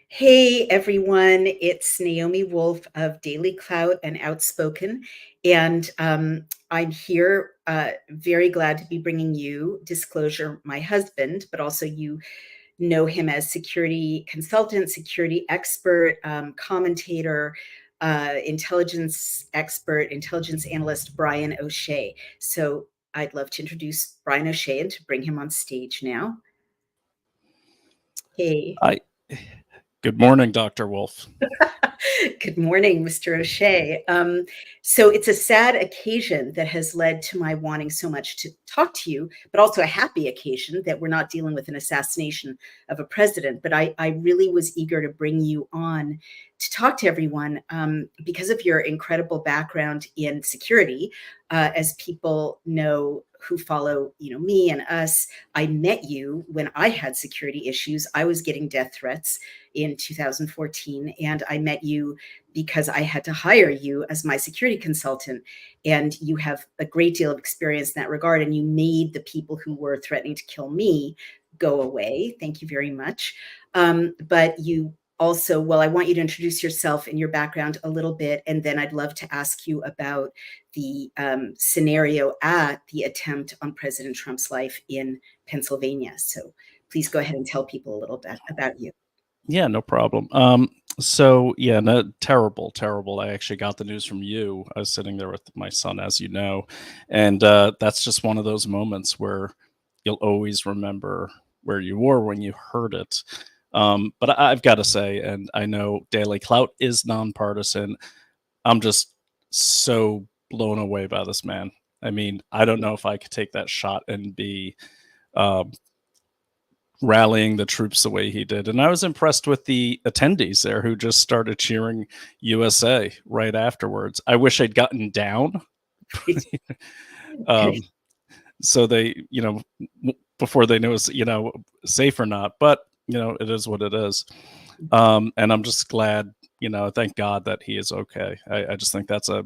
Hey everyone, it's Naomi Wolf of Daily Clout and Outspoken, and I'm here very glad to be bringing you Disclosure, my husband, but also you know him as security consultant, security expert, commentator, intelligence expert, intelligence analyst Brian O'Shea. So I'd love to introduce Brian O'Shea and to bring him on stage now. Hey. Hi. Good morning, Dr. Wolf. Good morning, Mr. O'Shea. So it's a sad occasion that has led to my wanting so much to talk to you, but also a happy occasion that we're not dealing with an assassination of a president. But I really was eager to bring you on to talk to everyone because of your incredible background in security. As people know who follow, me and us, I met you when I had security issues. I was getting death threats in 2014, and I met you because I had to hire you as my security consultant. And you have a great deal of experience in that regard, and you made the people who were threatening to kill me go away. Thank you very much. But you also, well, I want you to introduce yourself and your background a little bit, and then I'd love to ask you about the scenario at the attempt on President Trump's life in Pennsylvania. So please go ahead and tell people a little bit about you. Yeah, no problem. No, terrible. I actually got the news from you. I was sitting there with my son, as you know, and that's just one of those moments where you'll always remember where you were when you heard it. But I've got to say, and I know Daily Clout is nonpartisan, I'm just so blown away by this man. I mean, I don't know if I could take that shot and be rallying the troops the way he did. And I was impressed with the attendees there who just started cheering USA right afterwards. I wish I'd gotten down. So they, before they knew it was, safe or not, but it is what it is. And I'm just glad, thank God that he is okay. I just think that's a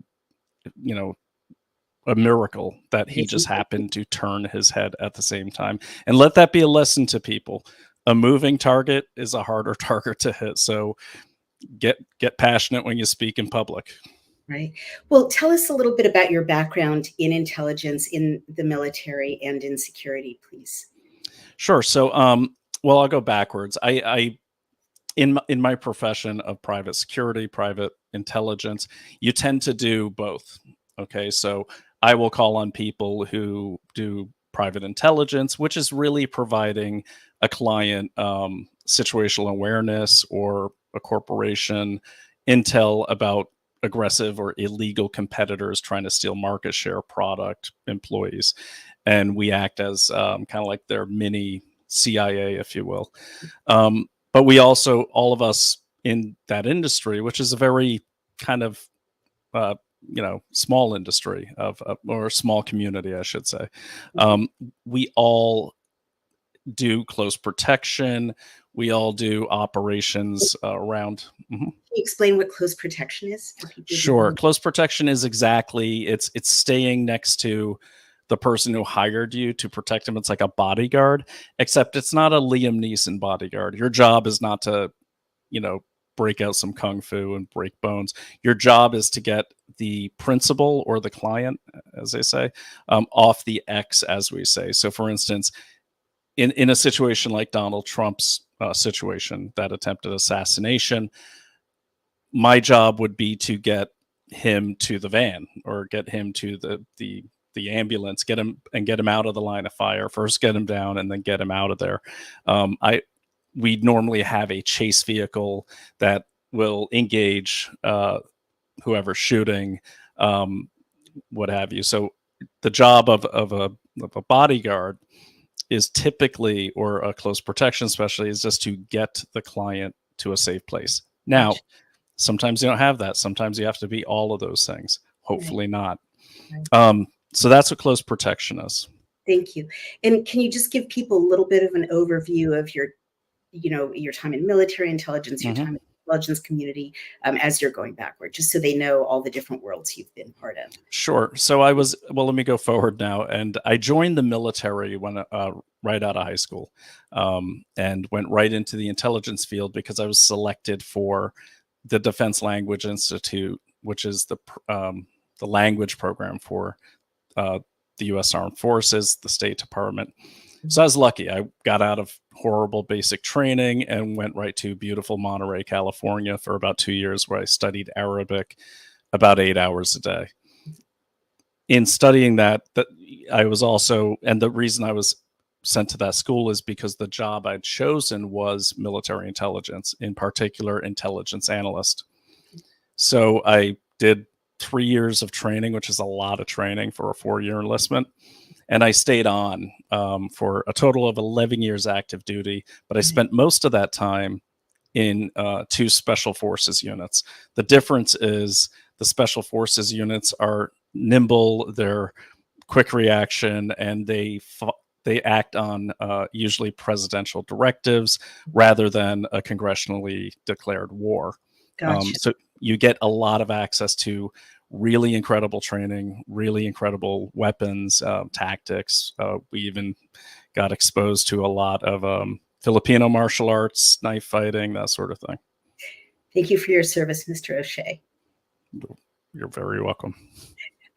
miracle that he just happened to turn his head at the same time. And let that be a lesson to people. A moving target is a harder target to hit. So get passionate when you speak in public. Right. Well, tell us a little bit about your background in intelligence, in the military, and in security, please. Sure. So, well, I'll go backwards. I in my profession of private security, private intelligence, you tend to do both. Okay, so I will call on people who do private intelligence, which is really providing a client situational awareness, or a corporation intel about aggressive or illegal competitors trying to steal market share, product, employees. And we act as kind of like their mini CIA, if you will. But we also, all of us in that industry, which is a very kind of small industry or small community, I should say. We all do close protection. We all do operations around. Can you explain what close protection is? Sure. Close protection is exactly, it's staying next to the person who hired you to protect him. It's like a bodyguard, except it's not a Liam Neeson bodyguard. Your job is not to, break out some kung fu and break bones. Your job is to get the principal or the client, as they say, off the X, as we say. So, for instance, in a situation like Donald Trump's situation, that attempted assassination, my job would be to get him to the van, or get him to the ambulance, get him out of the line of fire. First get him down and then get him out of there. We normally have a chase vehicle that will engage whoever's shooting, what have you. So the job of a bodyguard is typically, or a close protection especially, is just to get the client to a safe place. Now, sometimes you don't have that. Sometimes you have to be all of those things. Hopefully not. So that's what close protection is. Thank you. And can you just give people a little bit of an overview of your time in military intelligence, your time in intelligence community as you're going backward, just so they know all the different worlds you've been part of. Sure. So let me go forward now. And I joined the military when right out of high school, and went right into the intelligence field because I was selected for the Defense Language Institute, which is the language program for the U.S. Armed Forces, the State Department. So I was lucky. I got out of horrible basic training and went right to beautiful Monterey, California for about 2 years, where I studied Arabic about 8 hours a day. In studying that I was also, and the reason I was sent to that school is because the job I'd chosen was military intelligence, in particular intelligence analyst. So I did 3 years of training, which is a lot of training for a 4-year enlistment. And I stayed on for a total of 11 years active duty, but I spent most of that time in 2 special forces units. The difference is the special forces units are nimble, they're quick reaction, and they act on usually presidential directives rather than a congressionally declared war. Gotcha. So you get a lot of access to really incredible training, really incredible weapons, tactics. We even got exposed to a lot of Filipino martial arts, knife fighting, that sort of thing. Thank you for your service, Mr. O'Shea. You're very welcome.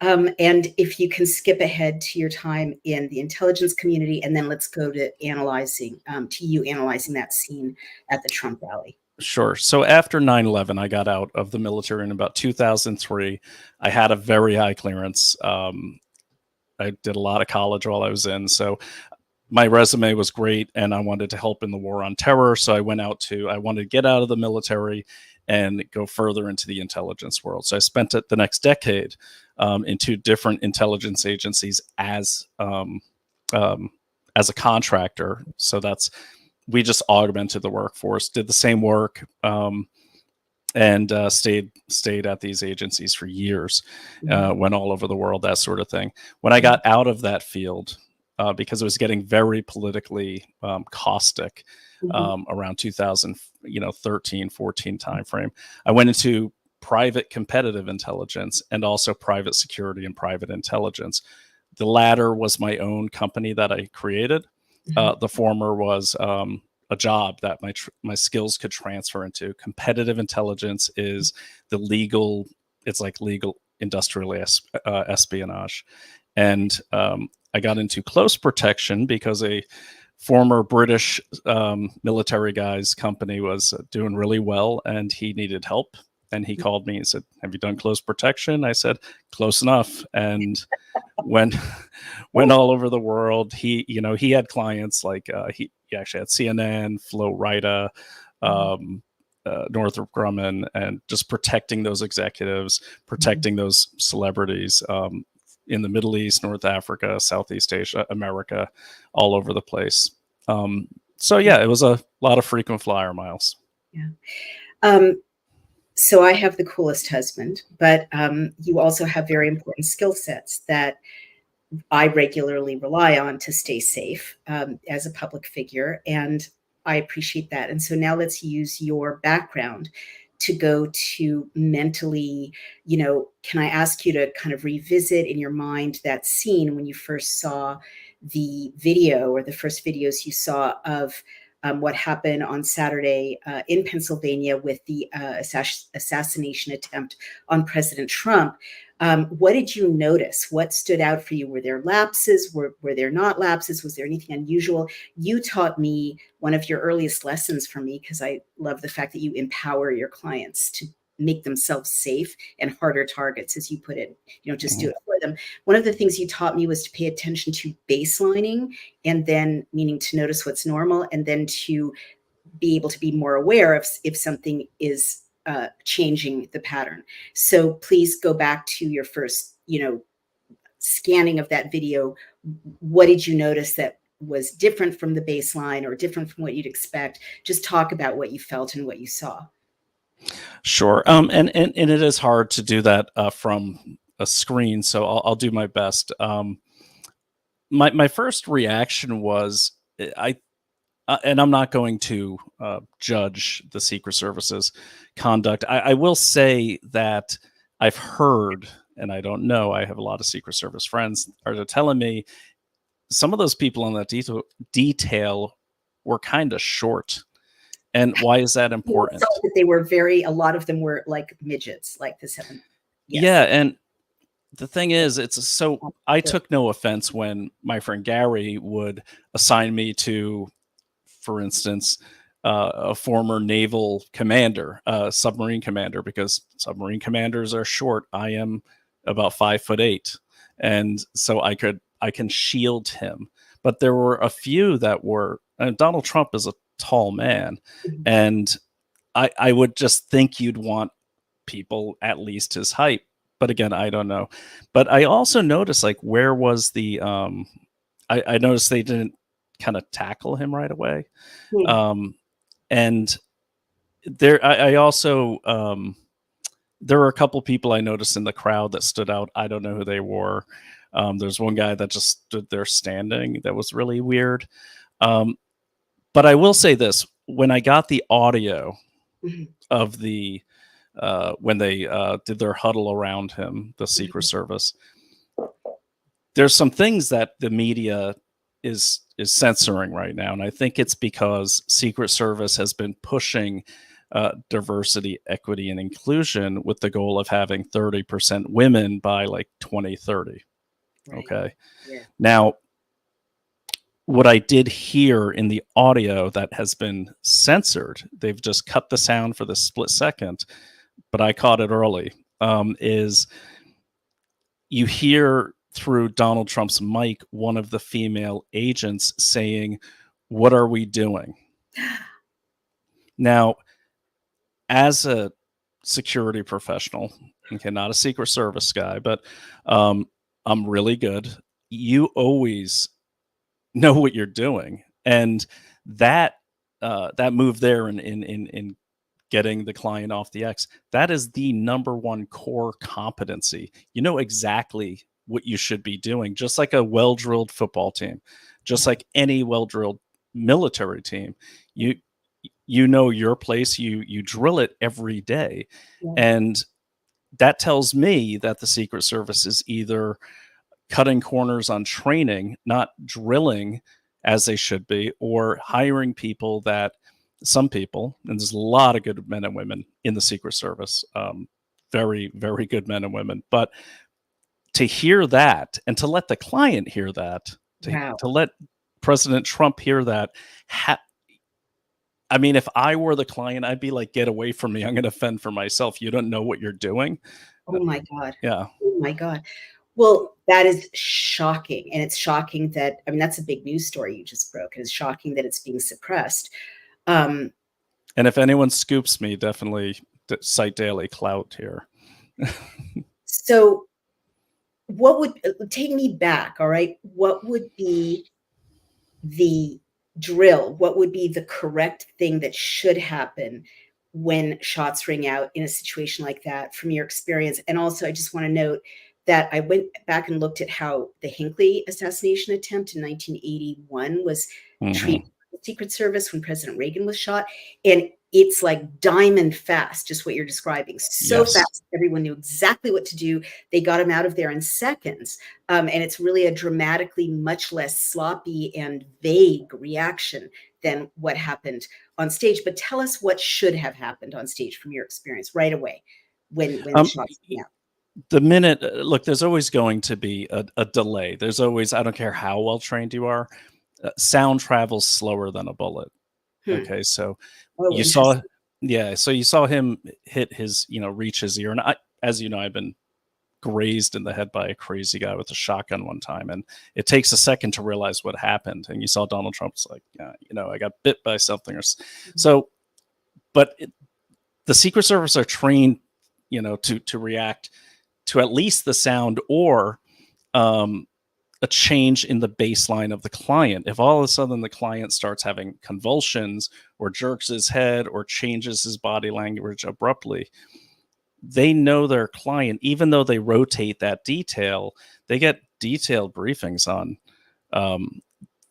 And if you can skip ahead to your time in the intelligence community, and then let's go to analyzing that scene at the Trump rally. Sure. So after 9/11, I got out of the military in about 2003. I had a very high clearance. I did a lot of college while I was in. So my resume was great, and I wanted to help in the war on terror. So I wanted to get out of the military and go further into the intelligence world. So I spent the next decade in 2 different intelligence agencies as a contractor. So we just augmented the workforce, did the same work, and stayed at these agencies for years, went all over the world, that sort of thing. When I got out of that field, because it was getting very politically caustic around 2013, 14 timeframe, I went into private competitive intelligence and also private security and private intelligence. The latter was my own company that I created. The former was a job that my skills could transfer into. Competitive intelligence is it's like legal industrial espionage. And I got into close protection because a former British military guy's company was doing really well and he needed help. And he called me and said, "Have you done close protection?" I said, "Close enough." And went all over the world. He had clients like he actually had CNN, Flo Rida, Northrop Grumman, and just protecting those executives, protecting those celebrities in the Middle East, North Africa, Southeast Asia, America, all over the place. So yeah, it was a lot of frequent flyer miles. Yeah. So I have the coolest husband, but you also have very important skill sets that I regularly rely on to stay safe as a public figure, and I appreciate that. And so now let's use your background to go to mentally, can I ask you to kind of revisit in your mind that scene when you first saw the video or the first videos you saw of what happened on Saturday in Pennsylvania with the assassination attempt on President Trump? What did you notice? What stood out for you? Were there lapses? Were there not lapses? Was there anything unusual? You taught me one of your earliest lessons for me, because I love the fact that you empower your clients to make themselves safe and harder targets, as you put it. You don't just do it for them. One of the things you taught me was to pay attention to baselining, and then meaning to notice what's normal, and then to be able to be more aware of if something is changing the pattern. So please go back to your first, scanning of that video. What did you notice that was different from the baseline or different from what you'd expect? Just talk about what you felt and what you saw. Sure. And it is hard to do that from a screen, so I'll do my best. My first reaction was and I'm not going to judge the Secret Service's conduct. I will say that I've heard, and I don't know, I have a lot of Secret Service friends are telling me some of those people on that detail were kind of short. And why is that important? They were a lot of them were like midgets, like the seven. Yes. Yeah. And the thing is, I took no offense when my friend Gary would assign me to, for instance, a former naval commander, submarine commander, because submarine commanders are short. I am about 5'8", and so I can shield him. But there were a few that were. Donald Trump is a tall man, and I would just think you'd want people at least his height. But again, I don't know. But I also noticed, like, where was the I noticed they didn't kind of tackle him right away. And there, I also there were a couple people I noticed in the crowd that stood out. I don't know who they were. There's one guy that just stood there standing. That was really weird. But I will say this: when I got the audio of the when they did their huddle around him, the Secret Service, there's some things that the media is censoring right now, and I think it's because Secret Service has been pushing diversity, equity, and inclusion with the goal of having 30% women by like 2030. Right. Okay. Yeah. Now, what I did hear in the audio that has been censored, they've just cut the sound for the split second, but I caught it early, is you hear through Donald Trump's mic one of the female agents saying, "What are we doing?" Now, as a security professional, okay, not a Secret Service guy, but I'm really good. You always know what you're doing, and that move there in getting the client off the X, that is the number one core competency. You know exactly what you should be doing, just like a well-drilled football team, just like any well-drilled military team. You know your place, you drill it every day. Yeah. And that tells me that the Secret Service is either cutting corners on training, not drilling as they should be, or hiring people that some people, and there's a lot of good men and women in the Secret Service, very, very good men and women. But to hear that and to let the client hear that, to let President Trump hear that, I mean, if I were the client, I'd be like, get away from me. I'm going to fend for myself. You don't know what you're doing. Oh, my God. Yeah. Oh, my God. Well, that is shocking. And it's shocking that, I mean, that's a big news story you just broke. It's shocking that it's being suppressed. And if anyone scoops me, definitely cite Daily Clout here. So what would take me back? All right. What would be the drill? What would be the correct thing that should happen when shots ring out in a situation like that from your experience? And also, I just want to note that I went back and looked at how the Hinckley assassination attempt in 1981 was treated by the Secret Service when President Reagan was shot. And it's like diamond fast, just what you're describing. So fast, everyone knew exactly what to do. They got him out of there in seconds. And it's really a dramatically much less sloppy and vague reaction than what happened on stage. But tell us what should have happened on stage from your experience right away when the shots came out. The minute, look, there's always going to be a delay. There's always, I don't care how well trained you are, sound travels slower than a bullet. Okay, so you saw him hit his, reach his ear. And as you know, I've been grazed in the head by a crazy guy with a shotgun one time. And it takes a second to realize what happened. And you saw Donald Trump's like, I got bit by something. So, but the Secret Service are trained, to react to at least the sound or a change in the baseline of the client. If all of a sudden the client starts having convulsions or jerks his head or changes his body language abruptly, they know their client. Even though they rotate that detail, they get detailed briefings on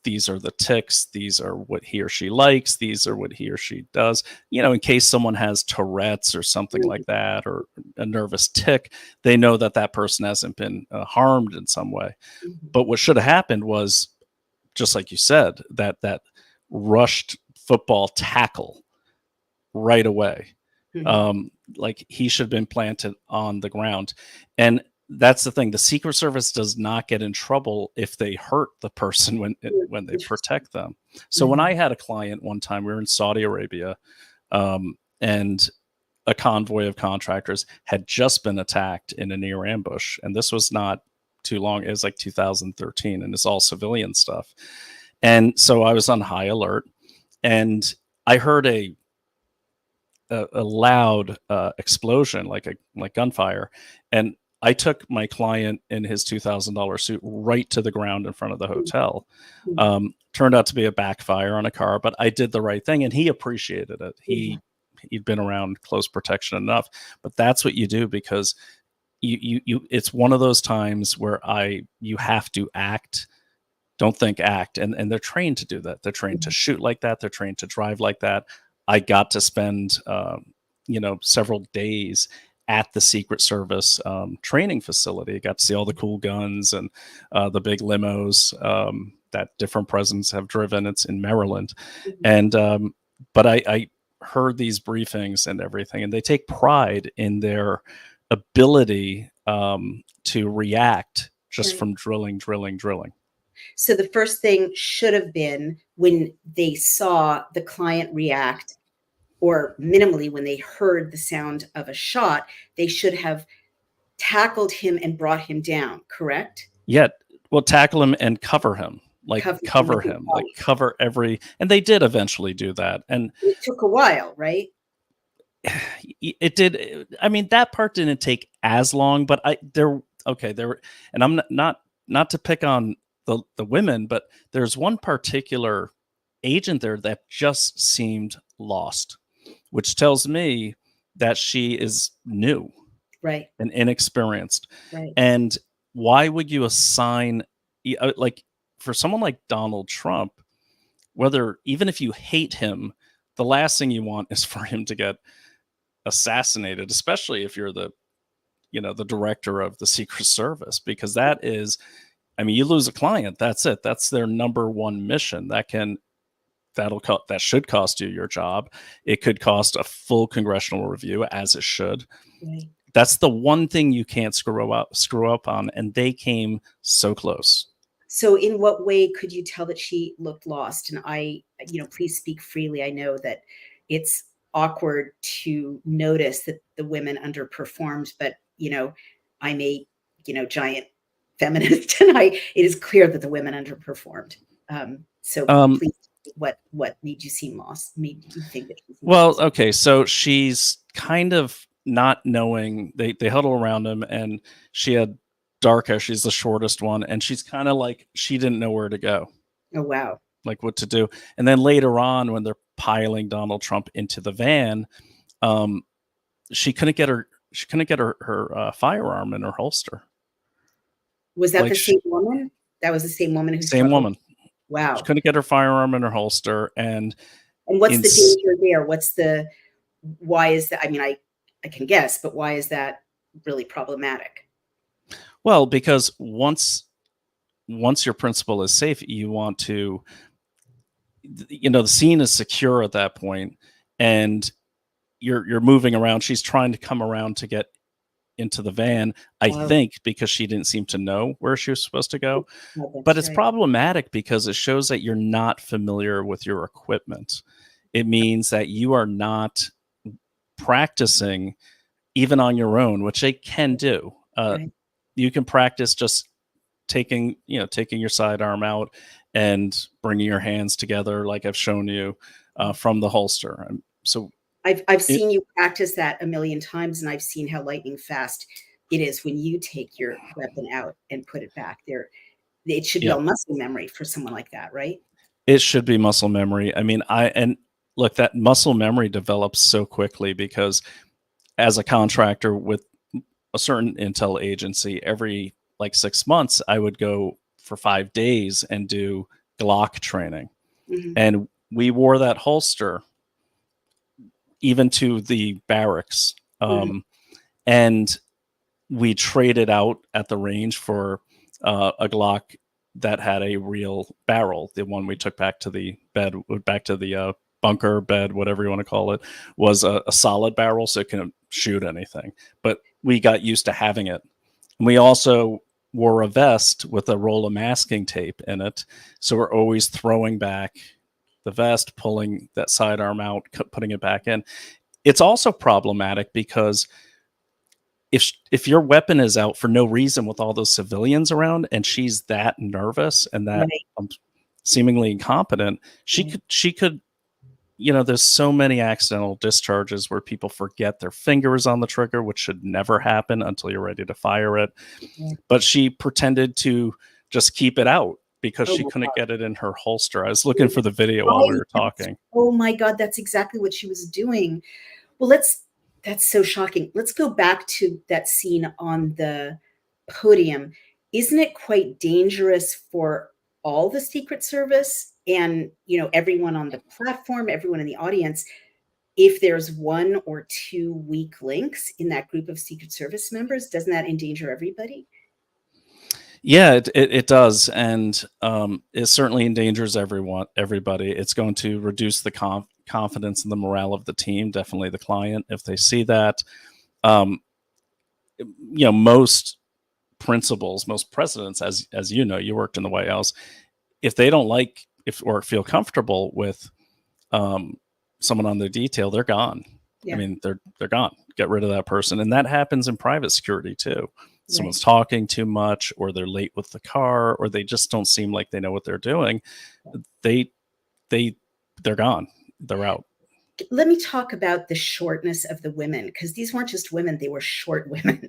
these are the ticks, these are what he or she likes, these are what he or she does, in case someone has Tourette's or something like that, or a nervous tick, they know that that person hasn't been harmed in some way. But what should have happened was, just like you said, that rushed football tackle right away. Like he should have been planted on the ground. And that's the thing. The Secret Service does not get in trouble if they hurt the person when they protect them. So when I had a client one time, we were in Saudi Arabia, and a convoy of contractors had just been attacked in a near ambush. And this was not too long. It was like 2013, and it's all civilian stuff. And so I was on high alert, and I heard a loud explosion, like gunfire, and I took my client in his $2,000 suit right to the ground in front of the hotel. Turned out to be a backfire on a car, but I did the right thing, and he appreciated it. He'd been around close protection enough, but that's what you do, because you it's one of those times where you have to act. Don't think, act. And they're trained to do that. They're trained to shoot like that. They're trained to drive like that. I got to spend, several days at the Secret Service training facility. I got to see all the cool guns and the big limos that different presidents have driven. It's in Maryland. And, but I heard these briefings and everything, and they take pride in their ability to react just from drilling. So the first thing should have been, when they saw the client react, or minimally when they heard the sound of a shot, they should have tackled him and brought him down, correct? Yeah. Well, tackle him and cover him, cover him, cover and they did eventually do that. And it took a while, right? It did. I mean, that part didn't take as long, but and I'm not to pick on the women, but there's one particular agent there that just seemed lost, which tells me that she is new, right, and inexperienced. Right. And why would you assign, like, for someone like Donald Trump, even if you hate him, the last thing you want is for him to get assassinated, especially if you're the director of the Secret Service, because that is, I mean, you lose a client, that's it. That's their number one mission. That should cost you your job. It could cost a full congressional review, as it should. Right. That's the one thing you can't screw up on, and they came so close. So in what way could you tell that she looked lost? And please speak freely. I know that it's awkward to notice that the women underperformed, but I'm a giant feminist, and it is clear that the women underperformed. Please, what made you seem lost? Made you think that? Well, okay, so she's kind of not knowing. They huddle around him, and she had dark hair. She's the shortest one, and she's kind of like, she didn't know where to go. Oh wow! Like what to do. And then later on, when they're piling Donald Trump into the van, she couldn't get her firearm in her holster. Was that the same woman? That was the same woman Same woman. Wow. She couldn't get her firearm in her holster. And what's the danger there? Why is that? I mean, I can guess, but why is that really problematic? Well, because once your principal is safe, you want to, the scene is secure at that point, and you're moving around. She's trying to come around to get into the van, I think, because she didn't seem to know where she was supposed to go. But it's problematic because it shows that you're not familiar with your equipment. It means that you are not practicing even on your own, which they can do. You can practice just taking your sidearm out and bringing your hands together, like I've shown you, from the holster. So I've seen you practice that a million times, and I've seen how lightning fast it is when you take your weapon out and put it back there. It should be all muscle memory for someone like that, right? It should be muscle memory. I mean, look, that muscle memory develops so quickly because as a contractor with a certain intel agency, every like 6 months, I would go for 5 days and do Glock training, Mhm. and we wore that holster even to the barracks. And we traded out at the range for a Glock that had a real barrel. The one we took back to the bed, back to the bunker bed, whatever you want to call it, was a solid barrel, so it can shoot anything. But we got used to having it. And we also wore a vest with a roll of masking tape in it, so we're always throwing back the vest, pulling that sidearm out, putting it back in. It's also problematic because if your weapon is out for no reason with all those civilians around, and she's that nervous and that Right. seemingly incompetent, she could, there's so many accidental discharges where people forget their fingers on the trigger, which should never happen until you're ready to fire it. Yeah. But she pretended to just keep it out because Oh she my couldn't God. get it in her holster. I was looking for the video while we were talking. Oh my God, that's exactly what she was doing. Well, that's so shocking. Let's go back to that scene on the podium. Isn't it quite dangerous for all the Secret Service and, everyone on the platform, everyone in the audience, if there's one or two weak links in that group of Secret Service members? Doesn't that endanger everybody? Yeah, it does, and it certainly endangers everybody. It's going to reduce the confidence and the morale of the team. Definitely the client, if they see that. Um, most principals, most presidents, as you know, you worked in the White House. If they don't like or feel comfortable with someone on their detail, they're gone. Yeah. I mean, they're gone. Get rid of that person, and that happens in private security too. Someone's talking too much, or they're late with the car, or they just don't seem like they know what they're doing. They're gone. They're out. Let me talk about the shortness of the women, because these weren't just women, they were short women.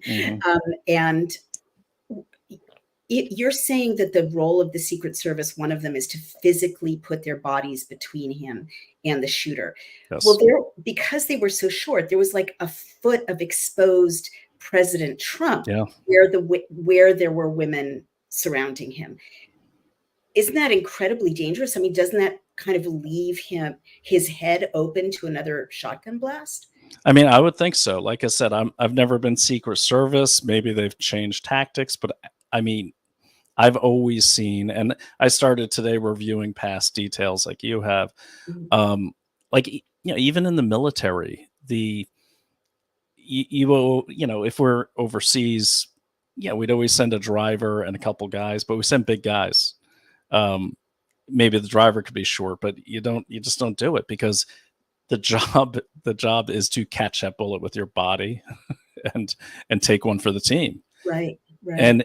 And you're saying that the role of the Secret Service, one of them is to physically put their bodies between him and the shooter. Yes. Well, because they were so short, there was like a foot of exposed President Trump, Yeah. where there were women surrounding him. Isn't that incredibly dangerous? I mean, doesn't that kind of leave his head open to another shotgun blast? I mean, I would think so. Like I said, I've never been Secret Service. Maybe they've changed tactics, but I mean, I've always seen, and I started today reviewing past details like you have. Like, even in the military, if we're overseas, we'd always send a driver and a couple guys, but we send big guys. Maybe the driver could be short, but you just don't do it because the job is to catch that bullet with your body and take one for the team. Right. And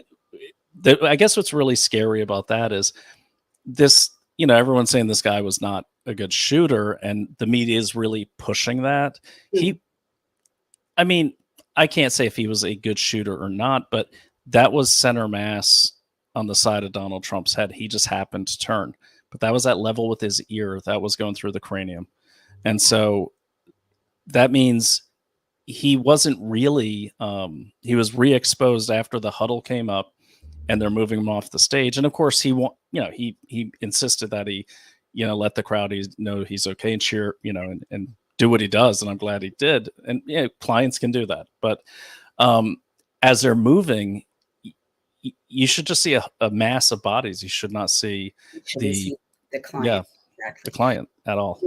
I guess what's really scary about that is this, everyone's saying this guy was not a good shooter, and the media is really pushing that. I mean, I can't say if he was a good shooter or not, but that was center mass on the side of Donald Trump's head. He just happened to turn, but that was at level with his ear. That was going through the cranium. And so that means he wasn't really, he was re-exposed after the huddle came up and they're moving him off the stage. And of course he insisted that he, let the crowd know he's okay and cheer, and do what he does. And I'm glad he did. And clients can do that. But as they're moving, you should just see a mass of bodies. You should not see the client. Yeah, exactly. The client at all.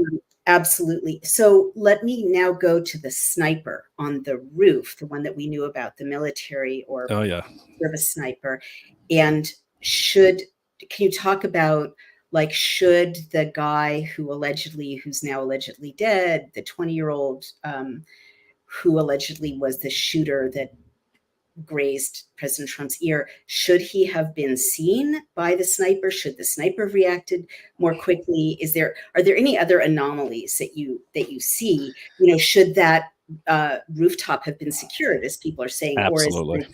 Absolutely. So let me now go to the sniper on the roof, the one that we knew about, the military or service sniper. And can you talk about, like, should the guy who's now allegedly dead, the 20-year-old who allegedly was the shooter that grazed President Trump's ear, should he have been seen by the sniper? Should the sniper have reacted more quickly? Are there any other anomalies that you see? Should that rooftop have been secured, as people are saying? Absolutely.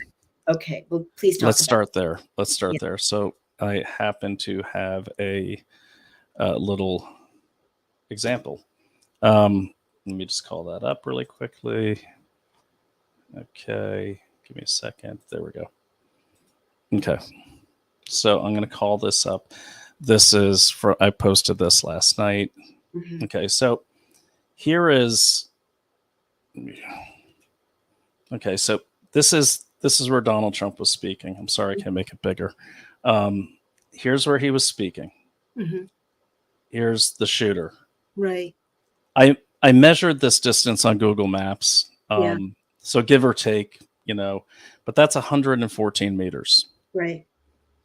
Okay, well, please talk. Let's start there. There. So I happen to have a little example. Let me just call that up really quickly. Okay. Give me a second. There we go. Okay. So I'm going to call this up. this is for, I posted this last night. Mhm. Okay, so here is, okay, so this is where Donald Trump was speaking. I'm sorry, I can't make it bigger. Here's where he was speaking. Mhm. Here's the shooter. Right. I measured this distance on Google Maps. Yeah. So give or take, but that's 114 meters. Right.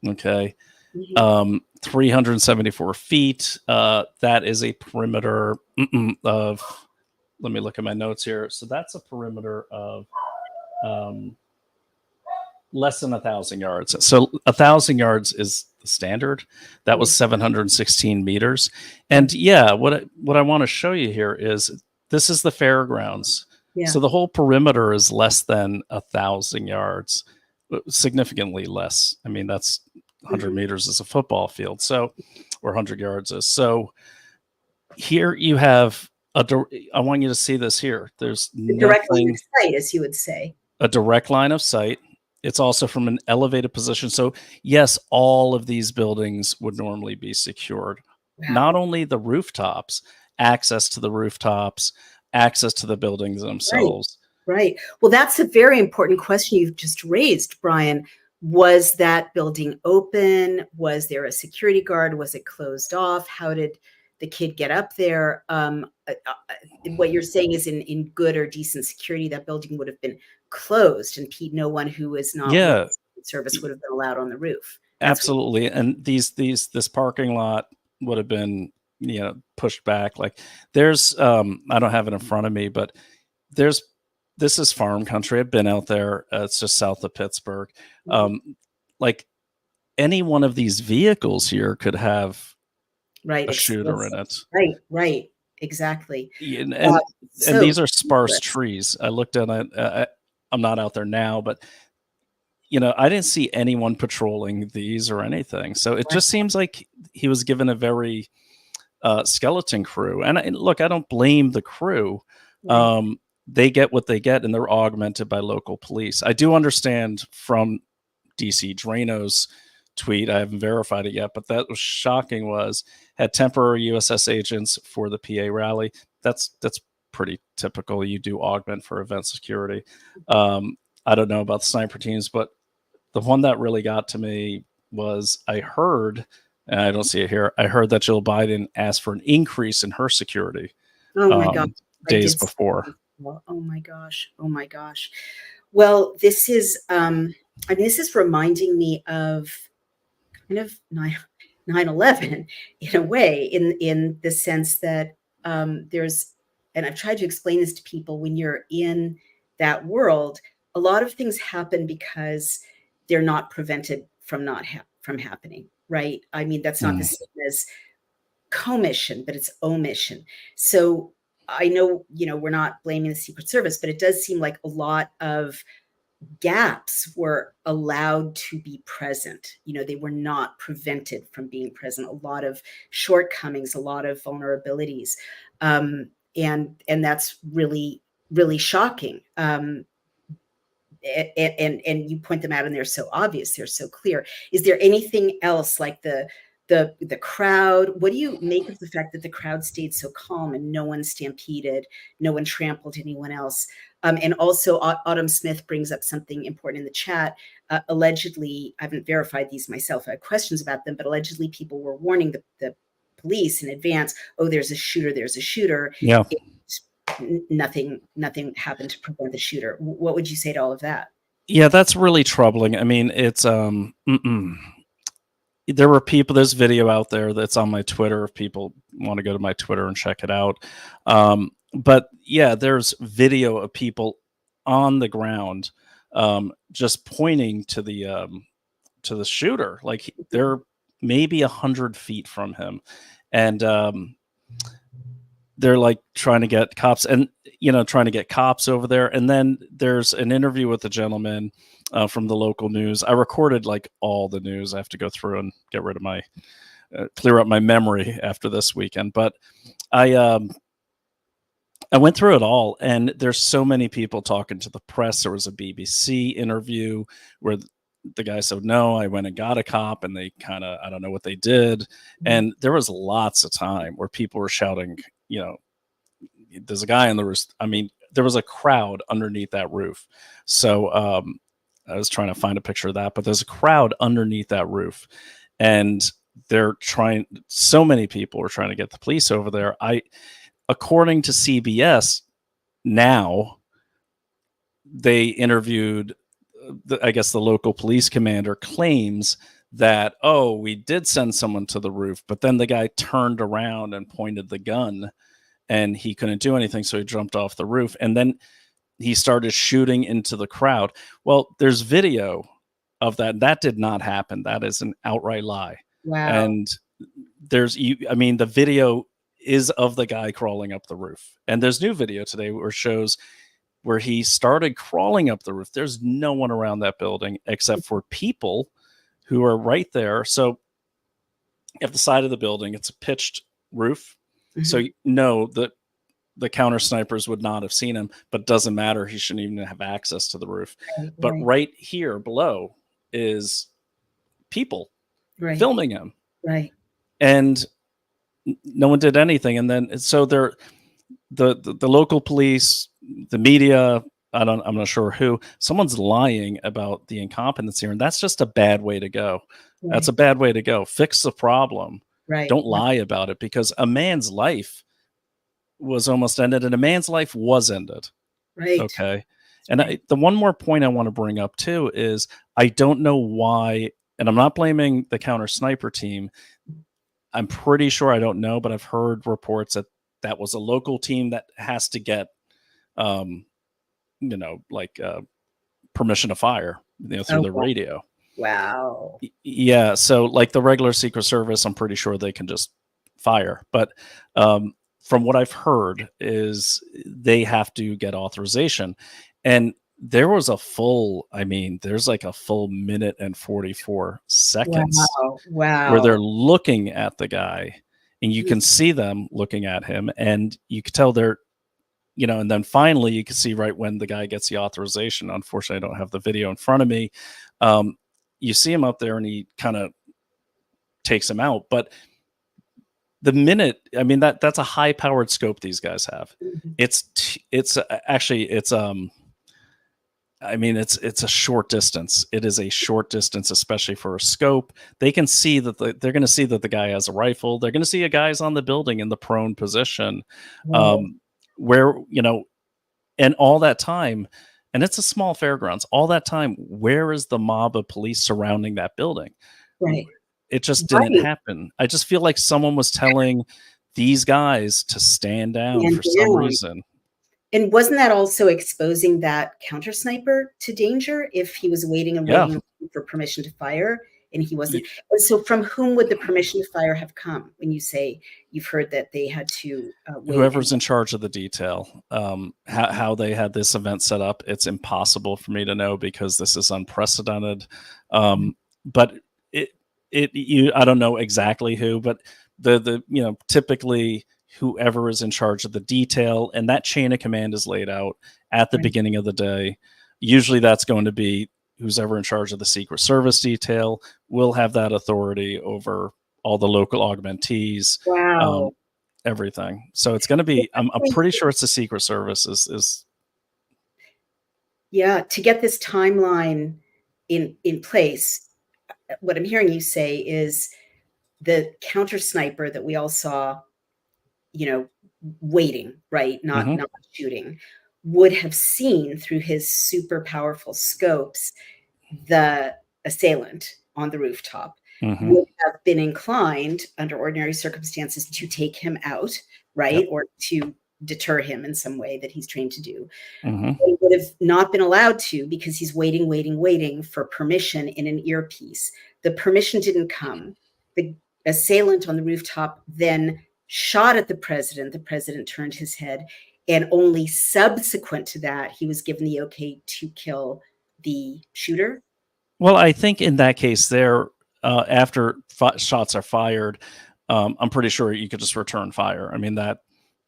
Okay. Mhm. 374 feet. That is a perimeter of, let me look at my notes here. So that's a perimeter of less than 1,000 yards. So 1,000 yards is the standard. That was 716 meters. And yeah, what I want to show you here is this is the fairgrounds. Yeah. So the whole perimeter is less than 1,000 yards, significantly less. I mean, that's 100 meters is a football field. So, or 100 yards is. So here you have I want you to see this here. There's The direct line nothing, of sight, as you would say. a direct line of sight. It's also from an elevated position. So yes, all of these buildings would normally be secured. Wow. Not only the rooftops, access to the rooftops, access to the buildings themselves. Right. Well, that's a very important question you've just raised, Brian. Was that building open? Was there a security guard? Was it closed off? How did the kid get up there? What you're saying is in good or decent security, that building would have been closed, and no one who is not Yeah, service would have been allowed on the roof. absolutely. And this parking lot would have been, pushed back. Like there's, I don't have it in front of me, but this is farm country. I've been out there. It's just south of Pittsburgh. Like any one of these vehicles here could have a shooter in it. Right. Exactly. And these are sparse trees. I looked at it. I'm not out there now, but I didn't see anyone patrolling these or anything. So it just seems like he was given a very skeleton crew. And look, I don't blame the crew. They get what they get, and they're augmented by local police. I do understand from DC Drano's tweet, I haven't verified it yet, but that was shocking, was had temporary USS agents for the PA rally. That's pretty typical. You do augment for event security. I don't know about the sniper teams, but the one that really got to me was I heard, and I don't see it here, I heard that Jill Biden asked for an increase in her security. Oh my God. Days before. Oh my gosh. Well, this is this is reminding me of kind of 9/11 in a way, in the sense that there's, and I've tried to explain this to people, when you're in that world, a lot of things happen because they're not prevented from from happening, right? I mean, that's not the same as commission, but it's omission. So I know, we're not blaming the Secret Service, but it does seem like a lot of gaps were allowed to be present. They were not prevented from being present. A lot of shortcomings, a lot of vulnerabilities. And that's really, really shocking. And you point them out, and they're so obvious, they're so clear. Is there anything else, like the crowd? What do you make of the fact that the crowd stayed so calm and no one stampeded, no one trampled anyone else? And also, Autumn Smith brings up something important in the chat. Allegedly, I haven't verified these myself, I have questions about them, but allegedly people were warning the police in advance, oh, there's a shooter. Yeah. Nothing happened to prevent the shooter. What would you say to all of that? Yeah, that's really troubling. I mean, it's there were people, there's video out there that's on my Twitter if people want to go to my Twitter and check it out. But yeah, there's video of people on the ground just pointing to the shooter. Like they're maybe 100 feet from him. And they're like trying to get cops over there. And then there's an interview with the gentleman from the local news. I recorded like all the news. I have to go through and get rid of my clear up my memory after this weekend. But I went through it all, and there's so many people talking to the press. There was a BBC interview where the guy said, no, I went and got a cop, and they kind of, I don't know what they did. And there was lots of time where people were shouting, there's a guy on the roof. I mean, there was a crowd underneath that roof. So I was trying to find a picture of that, but there's a crowd underneath that roof, and so many people were trying to get the police over there. According to CBS, now they interviewed, I guess the local police commander claims that, oh, we did send someone to the roof, but then the guy turned around and pointed the gun and he couldn't do anything. So he jumped off the roof and then he started shooting into the crowd. Well, there's video of that. That did not happen. That is an outright lie. Wow. And the video is of the guy crawling up the roof. And there's new video today where it shows where he started crawling up the roof. There's no one around that building except for people who are right there. So at the side of the building, it's a pitched roof. Mm-hmm. So the counter snipers would not have seen him, but it doesn't matter. He shouldn't even have access to the roof. But right here below is people filming him. Right. And no one did anything. And then, so the local police, the media, I'm not sure who, someone's lying about the incompetence here. And that's just a bad way to go. Right. That's a bad way to go. Fix the problem. Right. Don't lie about it, because a man's life was almost ended and a man's life was ended. Right. Okay. And the one more point I want to bring up too is I don't know why, and I'm not blaming the counter sniper team. I'm pretty sure, I don't know, but I've heard reports that was a local team that has to get, permission to fire, through the radio. Wow. Yeah. So like the regular Secret Service, I'm pretty sure they can just fire. But from what I've heard is they have to get authorization. And there was there's like a full minute and 44 seconds where they're looking at the guy, and you can see them looking at him, and you can tell they're, and then finally you can see right when the guy gets the authorization. Unfortunately, I don't have the video in front of me. You see him up there and he kind of takes him out. But the minute, that's a high powered scope these guys have. Mm-hmm. It's a short distance. It is a short distance, especially for a scope. They can see that they're going to see that the guy has a rifle. They're going to see a guy's on the building in the prone position, where, and all that time, and it's a small fairgrounds, all that time, where is the mob of police surrounding that building? Right. It just didn't happen. I just feel like someone was telling these guys to stand down for some reason. And wasn't that also exposing that counter sniper to danger if he was waiting and waiting for permission to fire and he wasn't? And so from whom would the permission to fire have come when you say you've heard that they had to wait? Whoever's in charge of the detail, how they had this event set up, it's impossible for me to know because this is unprecedented. But I don't know exactly who, but typically whoever is in charge of the detail, and that chain of command is laid out at the beginning of the day. Usually that's going to be who's ever in charge of the Secret Service detail will have that authority over all the local augmentees, everything. So it's going to be, I'm pretty sure it's the Secret Service is. Yeah. To get this timeline in place, what I'm hearing you say is the counter sniper that we all saw, waiting, right? Not shooting, would have seen through his super powerful scopes the assailant on the rooftop, would have been inclined under ordinary circumstances to take him out, right? Or to deter him in some way that he's trained to do. He would have not been allowed to because he's waiting for permission in an earpiece. The permission didn't come. The assailant on the rooftop then shot at the president. The president turned his head, and only subsequent to that, he was given the okay to kill the shooter. Well, I think in that case there, after shots are fired, I'm pretty sure you could just return fire. I mean, that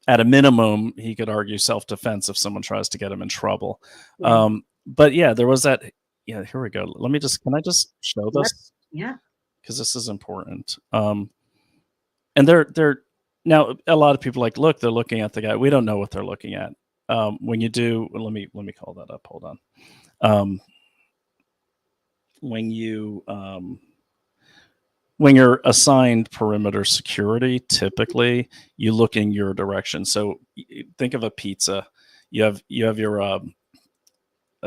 at a minimum, he could argue self-defense if someone tries to get him in trouble. But yeah, there was that, yeah, here we go. Can I just show Yep. this? Yeah. Because this is important. And they're now a lot of people like, look, they're looking at the guy. We don't know what they're looking at. When you do, let me call that up. Hold on. When you're assigned perimeter security, typically you look in your direction. So think of a pizza. You have your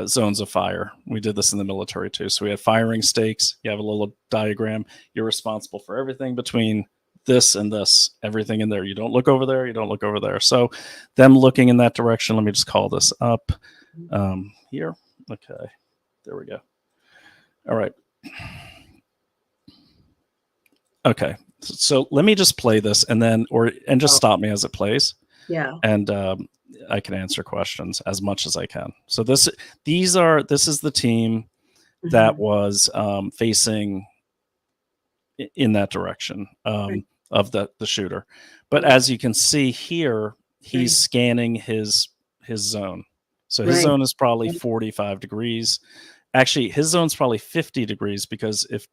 zones of fire. We did this in the military too. So we had firing stakes. You have a little diagram. You're responsible for everything between this and this, everything in there. You don't look over there. You don't look over there. So them looking in that direction, let me just call this up here. Okay, there we go. All right. Okay. So let me just play this and just stop me as it plays. Yeah. And I can answer questions as much as I can. So this is the team that was facing in that direction of the shooter. But as you can see here, he's scanning his zone. So his zone is probably 45 degrees. Actually, his zone's probably 50 degrees because if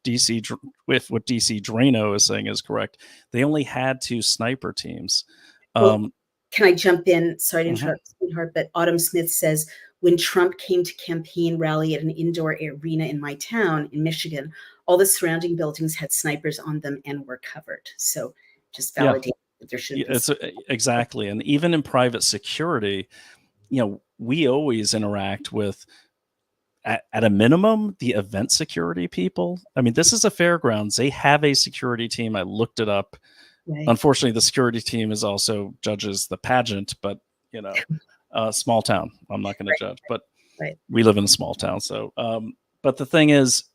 what DC Drano is saying is correct, they only had 2 sniper teams. Well, can I jump in? Sorry to interrupt, sweetheart, but Autumn Smith says, when Trump came to campaign rally at an indoor arena in my town in Michigan, all the surrounding buildings had snipers on them and were covered. So just validate that there should be. Exactly. And even in private security, we always interact with, at a minimum, the event security people. I mean, this is a fairgrounds. They have a security team. I looked it up. Right. Unfortunately, the security team is also judges the pageant, but small town. I'm not going to judge, but we live in a small town. So, but the thing is,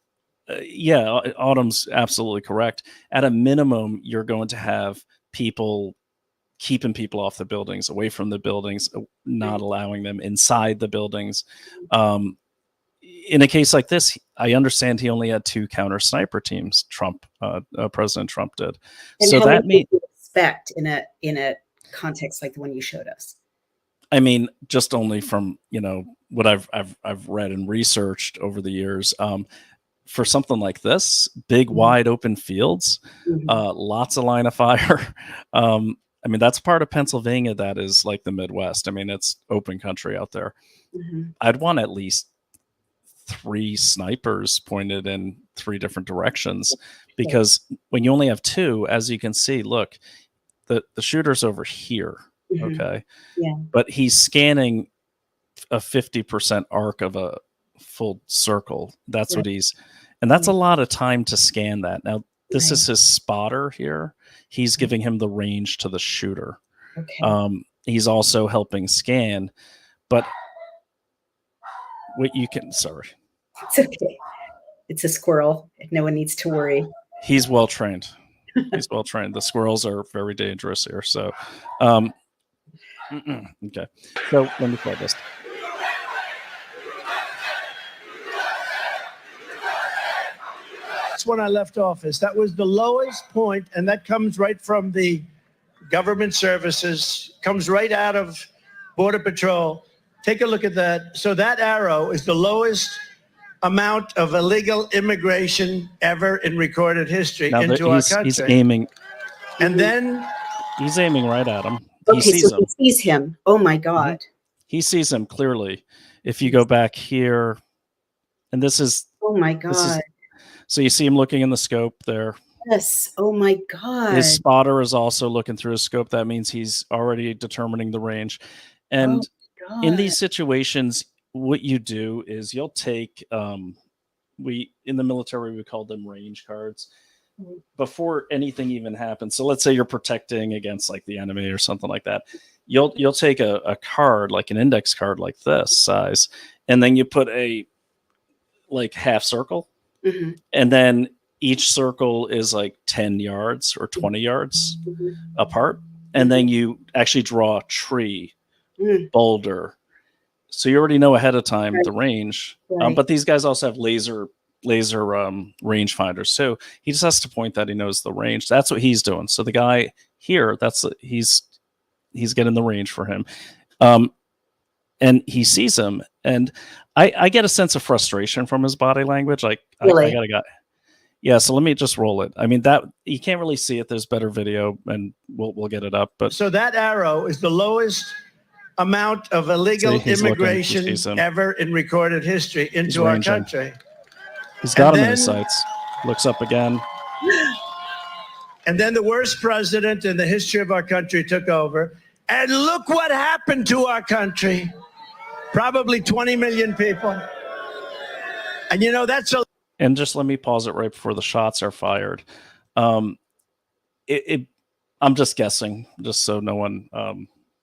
Autumn's absolutely correct. At a minimum, you're going to have people keeping people off the buildings, away from the buildings, not allowing them inside the buildings. In a case like this, I understand he only had 2 counter sniper teams. President Trump did. And so that means expect in a context like the one you showed us. I mean, just only from what I've read and researched over the years. For something like this, big wide open fields, lots of line of fire. I mean, that's part of Pennsylvania that is like the Midwest. I mean, it's open country out there. I'd want at least 3 snipers pointed in 3 different directions, because when you only have 2, as you can see, look, the shooter's over here. Okay. Yeah. But he's scanning a 50% arc of a full circle. That's what and that's a lot of time to scan that. Now, this is his spotter here. He's giving him the range to the shooter. Okay. He's also helping scan, but sorry. It's okay. It's a squirrel. No one needs to worry. He's well trained. The squirrels are very dangerous here. So, okay. So let me play this. That's when I left office. That was the lowest point, and that comes right from the government services, comes right out of Border Patrol. Take a look at that. So that arrow is the lowest amount of illegal immigration ever in recorded history into our country. He's aiming. And then he's aiming right at him. He sees him. Oh my God. He sees him clearly. If you go back here, and this is. Oh my God. So you see him looking in the scope there. Yes. Oh my God. His spotter is also looking through his scope. That means he's already determining the range. And in these situations, what you do is you'll take, in the military, we call them range cards before anything even happens. So let's say you're protecting against like the enemy or something like that. You'll take a card, like an index card like this size, and then you put a like half circle. And then each circle is like 10 yards or 20 yards apart. And then you actually draw a tree, boulder. So you already know ahead of time the range. But these guys also have laser range finders. So he just has to point that he knows the range. That's what he's doing. So the guy here, he's getting the range for him. and he sees him, and I get a sense of frustration from his body language. Like, I Really? got a guy. Yeah, so let me just roll it. I mean, that you can't really see it. There's better video, and we'll get it up. But So that arrow is the lowest amount of illegal See, he's looking. He immigration sees him. ever in recorded history into our ranging. country. he's got and him in his then- sights. Looks up again. And then the worst president in the history of our country took over. And look what happened to our country. Probably 20 million people. And you know, that's a And just let me pause it right before the shots are fired. I'm just guessing, just so no one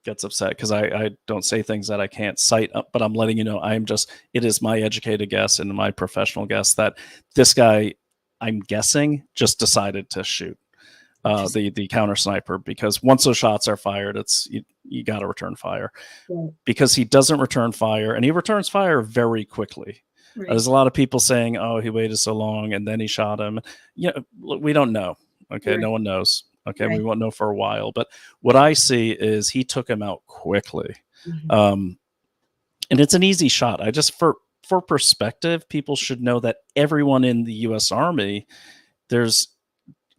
gets upset, because I don't say things that I can't cite, but I'm letting you know it is my educated guess and my professional guess that this guy, I'm guessing, just decided to shoot the counter sniper, because once those shots are fired, you got to return fire. Right. Because he doesn't return fire, and he returns fire very quickly. Right. There's a lot of people saying, "Oh, he waited so long and then he shot him." Yeah, we don't know. Okay, Right. no one knows. Okay, Right. we won't know for a while. But what I see is he took him out quickly, Mhm. and it's an easy shot. I just for perspective, people should know that everyone in the U.S. Army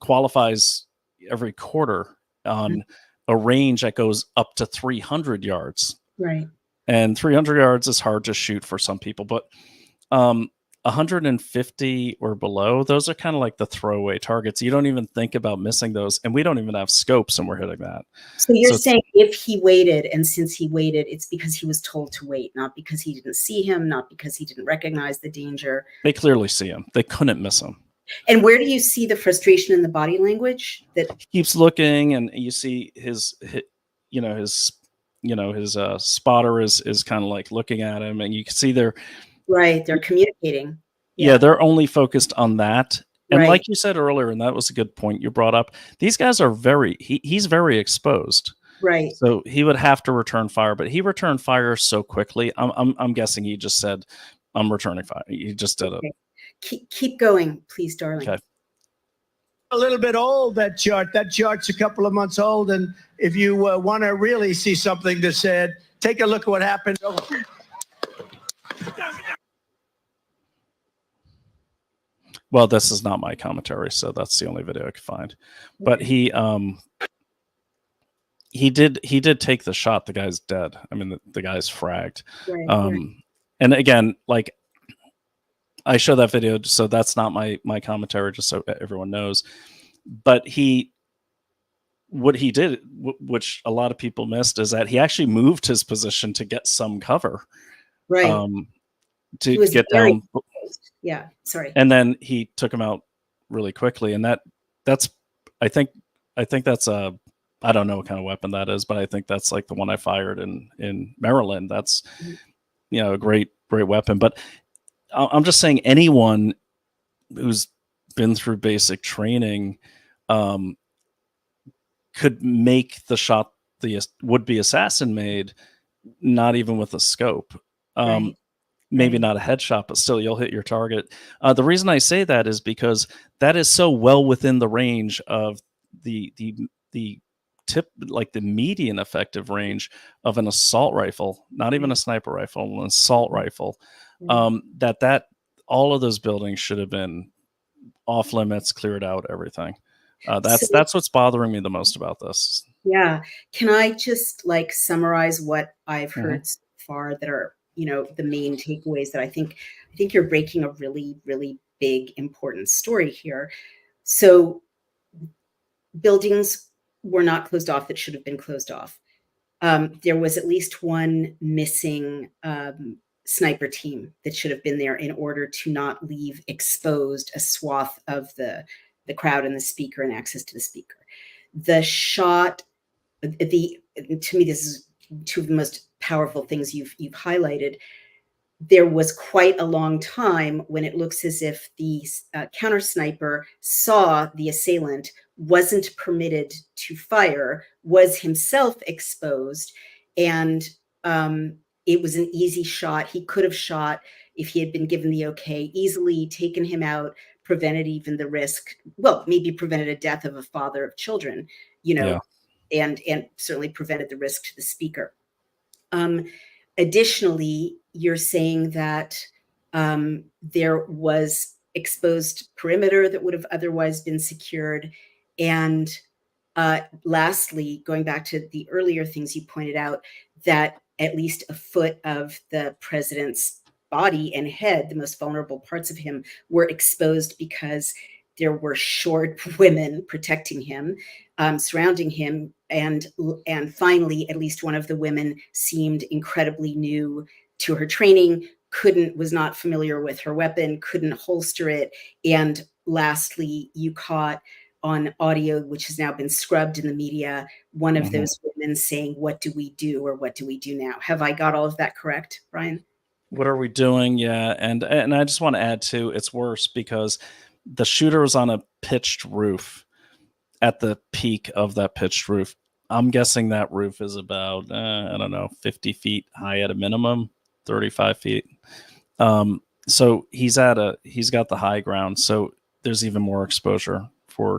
qualifies every quarter on a range that goes up to 300 yards. Right. And 300 yards is hard to shoot for some people, but 150 or below, those are kind of like the throwaway targets. You don't even think about missing those, and we don't even have scopes, and we're hitting that. So you're So- saying if he waited, and since he waited, it's because he was told to wait, not because he didn't see him, not because he didn't recognize the danger. They clearly see him. They couldn't miss him. And where do you see the frustration in the body language? That Keeps looking, and you see his spotter is kind of like looking at him, and you can see they're communicating. yeah, they're only focused on that. And Right. like you said earlier, and that was a good point you brought up, these guys are he's very exposed. Right. So he would have to return fire, but he returned fire so quickly. I'm guessing he just said, "I'm returning fire." He just did it. Okay. Keep going, please, darling. Okay. a little bit old, that chart. That chart's a couple of months old. And if you want to really see something that's sad, take a look at what happened. Well, this is not my commentary, so that's the only video I could find. But he did take the shot. The guy's dead. I mean, the guy's fragged. Right, right. And again, like, I show that video, so that's not my commentary, just so everyone knows. But what he did, which a lot of people missed, is that he actually moved his position to get some cover, Right. to He was get very down. exposed. Yeah. Sorry. And then he took him out really quickly, and that's I think that's I don't know what kind of weapon that is, but I think that's like the one I fired in Maryland. That's a great weapon. But I'm just saying, anyone who's been through basic training could make the shot the would-be assassin made, not even with a scope. Right. Maybe Right. not a headshot, but still you'll hit your target. The reason I say that is because that is so well within the range of the tip, like the median effective range of an assault rifle, not even a sniper rifle, an assault rifle. That all of those buildings should have been off limits, cleared out, everything. That's what's bothering me the most about this. Yeah. Can I just like summarize what I've heard so far that are, the main takeaways that I think you're breaking a really, really big, important story here. So buildings were not closed off that should have been closed off. There was at least one missing sniper team that should have been there in order to not leave exposed a swath of the crowd and the speaker and access to the speaker. The shot, to me, this is two of the most powerful things you've highlighted. There was quite a long time when it looks as if the counter sniper saw the assailant, wasn't permitted to fire, was himself exposed, and it was an easy shot. He could have shot if he had been given the okay, easily taken him out, prevented even the risk, well, maybe prevented a death of a father of children, and certainly prevented the risk to the speaker. additionally, you're saying that there was exposed perimeter that would have otherwise been secured. And lastly, going back to the earlier things you pointed out, that at least a foot of the president's body and head, the most vulnerable parts of him, were exposed because there were short women protecting him, surrounding him. And finally, at least one of the women seemed incredibly new to her training, was not familiar with her weapon, couldn't holster it. And lastly, you caught on audio, which has now been scrubbed in the media, one of those women saying, "What do we do?" or "What do we do now?" Have I got all of that correct, Brian? What are we doing? Yeah, and I just want to add too, it's worse because the shooter was on a pitched roof at the peak of that pitched roof. I'm guessing that roof is about, I don't know, 50 feet high at a minimum, 35 feet. So he's got the high ground. So there's even more exposure for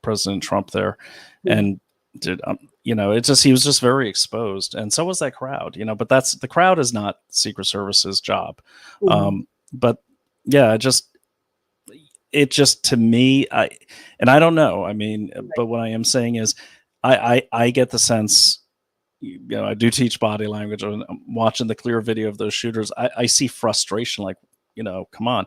President Trump there. And dude, he was just very exposed. And so was that crowd, but the crowd is not Secret Service's job. But yeah, it just to me, I don't know. I mean, but what I am saying is I get the sense, I do teach body language, and I'm watching the clear video of those shooters. I see frustration, like, come on.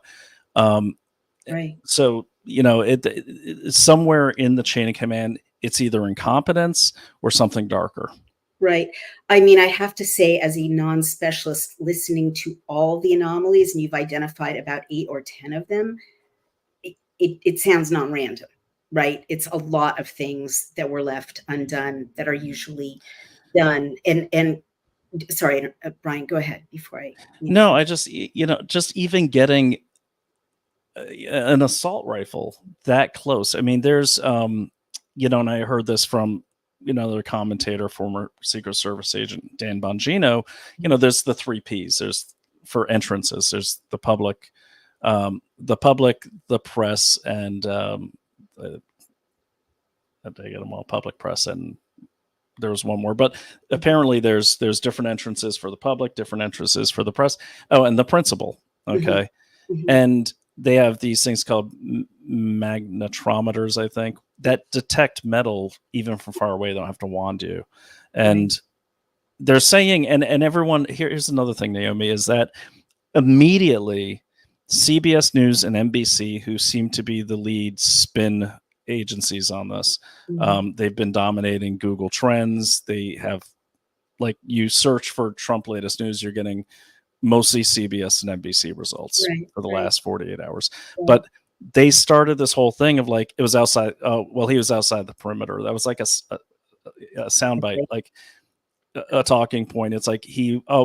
Right. So, it's somewhere in the chain of command, it's either incompetence or something darker. Right. I mean, I have to say, as a non-specialist, listening to all the anomalies, and you've identified about 8 or 10 of them, it sounds non-random, right? It's a lot of things that were left undone that are usually done. And sorry, Brian, go ahead before I. No, I just, just even getting an assault rifle that close. I mean, there's, and I heard this from, the commentator, former Secret Service agent Dan Bongino. There's the 3 Ps. There's for entrances. There's the public, the press, and I get them all. Public, press, and there was one more, but apparently there's different entrances for the public, different entrances for the press. Oh, and the principal. Okay. And they have these things called magnetometers, I think, that detect metal even from far away. They don't have to wand you. And they're saying, and everyone, here's another thing, Naomi, is that immediately CBS News and NBC, who seem to be the lead spin agencies on this, they've been dominating Google Trends. They have, like, you search for Trump latest news, you're getting mostly CBS and NBC results for the last 48 hours. But they started this whole thing of, like, it was outside. Oh, well, he was outside the perimeter. That was like a soundbite, like a talking point. It's like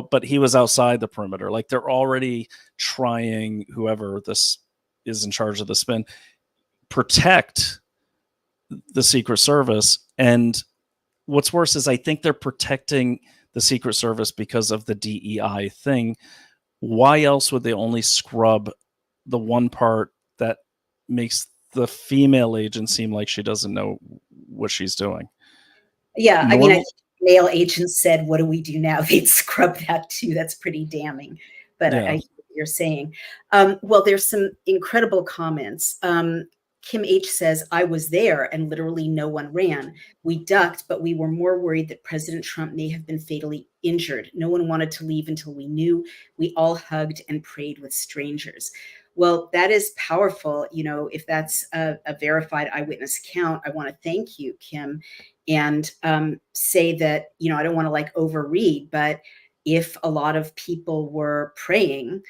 but he was outside the perimeter. Like, they're already trying, whoever this is in charge of the spin, protect the Secret Service. And what's worse is I think they're protecting the Secret Service because of the DEI thing. Why else would they only scrub the one part that makes the female agent seem like she doesn't know what she's doing? Yeah, I mean, I think male agents said, "What do we do now?" They'd scrub that too. That's pretty damning. But I hear what you're saying. Well, there's some incredible comments. Kim H says, "I was there and literally no one ran. We ducked, but we were more worried that President Trump may have been fatally injured. No one wanted to leave until we knew. We all hugged and prayed with strangers." Well, that is powerful. If that's a verified eyewitness account, I want to thank you, Kim, and say that, I don't want to overread, but if a lot of people were praying,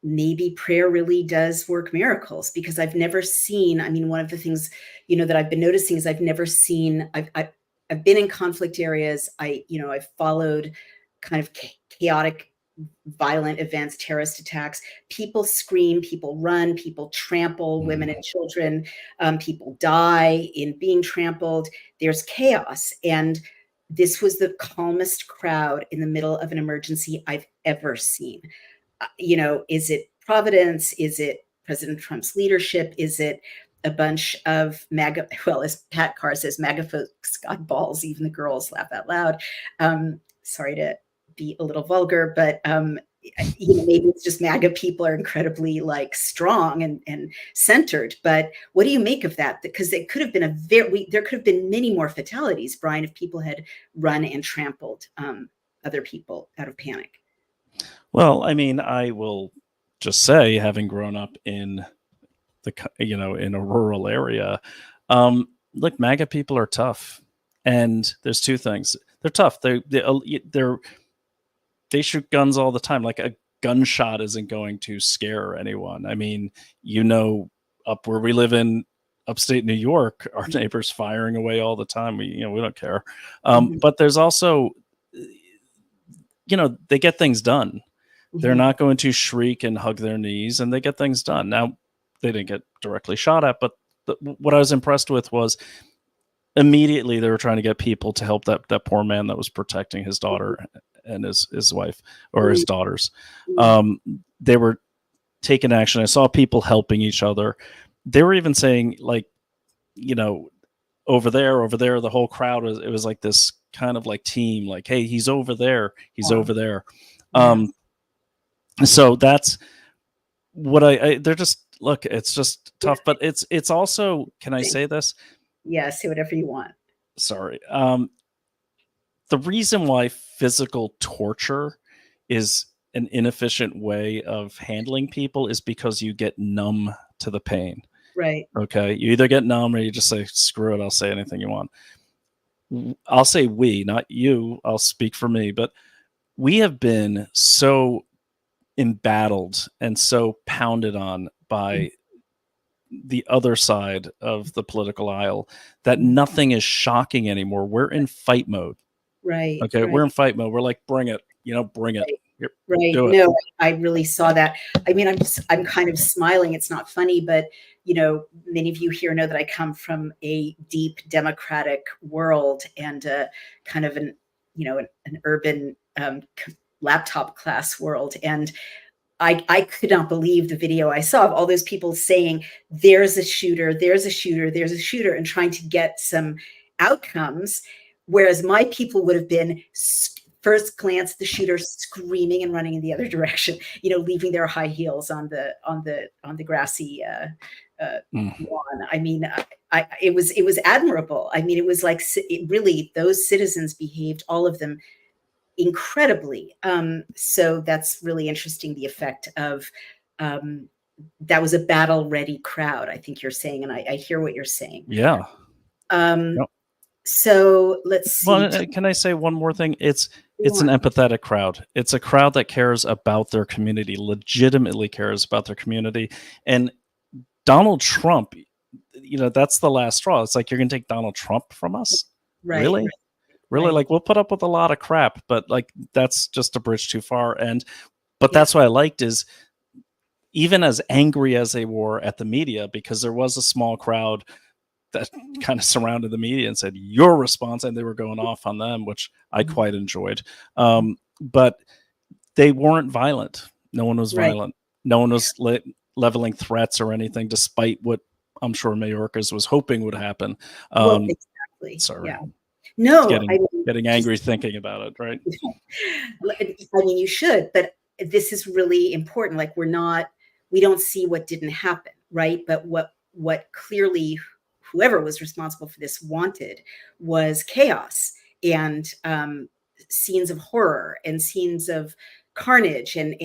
maybe prayer really does work miracles, because I've never seen, one of the things, that I've been noticing is I've never seen, I've been in conflict areas. I've followed kind of chaotic, violent events, terrorist attacks. People scream, people run, people trample women and children. People die in being trampled. There's chaos. And this was the calmest crowd in the middle of an emergency I've ever seen. Is it Providence? Is it President Trump's leadership? Is it a bunch of MAGA? Well, as Pat Carr says, MAGA folks got balls. Even the girls laugh out loud. Sorry to be a little vulgar, but maybe it's just MAGA people are incredibly like strong and centered. But what do you make of that? Because it could have been there could have been many more fatalities, Brian, if people had run and trampled other people out of panic. Well, I mean, I will just say, having grown up in in a rural area, look, MAGA people are tough, and there's two things: they're tough. They shoot guns all the time. Like, a gunshot isn't going to scare anyone. I mean, up where we live in upstate New York, our neighbors firing away all the time. We don't care. But there's also, they get things done. They're not going to shriek and hug their knees, and they get things done. Now, they didn't get directly shot at, but what I was impressed with was immediately they were trying to get people to help that poor man that was protecting his daughter and his wife, or his daughters. They were taking action. I saw people helping each other. They were even saying, like, over there, the whole crowd was like this kind of like team, like, hey, he's over there. He's over there. So that's what they're just, look, it's just tough, but it's also, can I say this? Yeah, say whatever you want. Sorry. The reason why physical torture is an inefficient way of handling people is because you get numb to the pain. Right. Okay. You either get numb or you just say, screw it, I'll say anything you want. I'll say we, not you. I'll speak for me, but we have been so embattled and so pounded on by the other side of the political aisle that nothing is shocking anymore. We're in fight mode. Right. Okay. Right. We're in fight mode. We're like, bring it, bring it. Right. No, I really saw that. I mean, I'm kind of smiling. It's not funny, but many of you here know that I come from a deep democratic world and kind of an urban laptop class world. And I could not believe the video I saw of all those people saying, there's a shooter, there's a shooter, there's a shooter, and trying to get some outcomes. Whereas my people would have been first glance at the shooter, screaming and running in the other direction, leaving their high heels on the grassy lawn. I mean, it was admirable. I mean, it was like, really, those citizens behaved, all of them, incredibly. So that's really interesting. The effect of that was a battle ready crowd, I think you're saying, and I hear what you're saying. Yeah. So let's see. Well, can I say one more thing? It's an empathetic crowd. It's a crowd that cares about their community, legitimately cares about their community. And Donald Trump, that's the last straw. It's like, you're going to take Donald Trump from us? Right. Really? Right. Really? Right. Like, we'll put up with a lot of crap, but like, that's just a bridge too far. But that's what I liked, is even as angry as they were at the media, because there was a small crowd that kind of surrounded the media and said, your response, and they were going off on them, which I quite enjoyed. But they weren't violent. No one was violent. No one was leveling threats or anything, despite what I'm sure Mayorkas was hoping would happen. Exactly. Sorry. Yeah. No, getting angry thinking about it, right? I mean, you should, but this is really important. Like, we don't see what didn't happen, right? But what clearly whoever was responsible for this wanted was chaos and scenes of horror and scenes of carnage and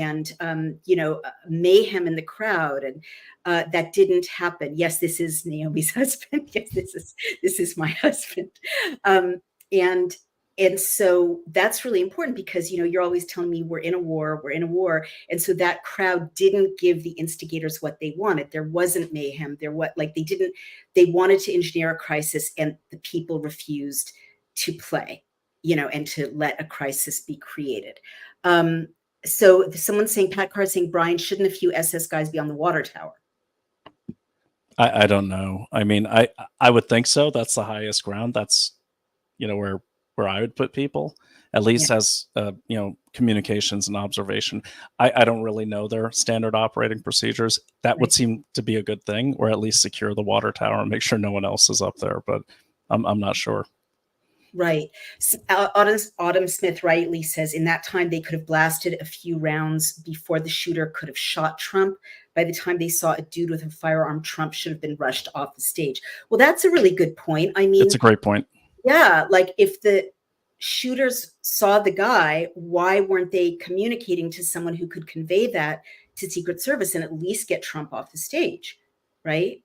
mayhem in the crowd, and that didn't happen. Yes, this is Naomi's husband. Yes, this is my husband, and so that's really important, because you're always telling me we're in a war, and so that crowd didn't give the instigators what they wanted. There wasn't mayhem. They wanted to engineer a crisis, and the people refused to play, and to let a crisis be created. So someone's saying, Pat Carr saying, Brian, shouldn't a few SS guys be on the water tower? I don't know. I mean, I would think so. That's the highest ground. That's, where I would put people, at least as, communications and observation. I don't really know their standard operating procedures. That would seem to be a good thing, or at least secure the water tower and make sure no one else is up there. But I'm not sure. Right. Autumn Smith rightly says in that time they could have blasted a few rounds before the shooter could have shot Trump. By the time they saw a dude with a firearm, Trump should have been rushed off the stage. Well, that's a really good point. I mean, It's a great point. yeah, like if the shooters saw the guy, why weren't they communicating to someone who could convey that to Secret Service and at least get Trump off the stage, right?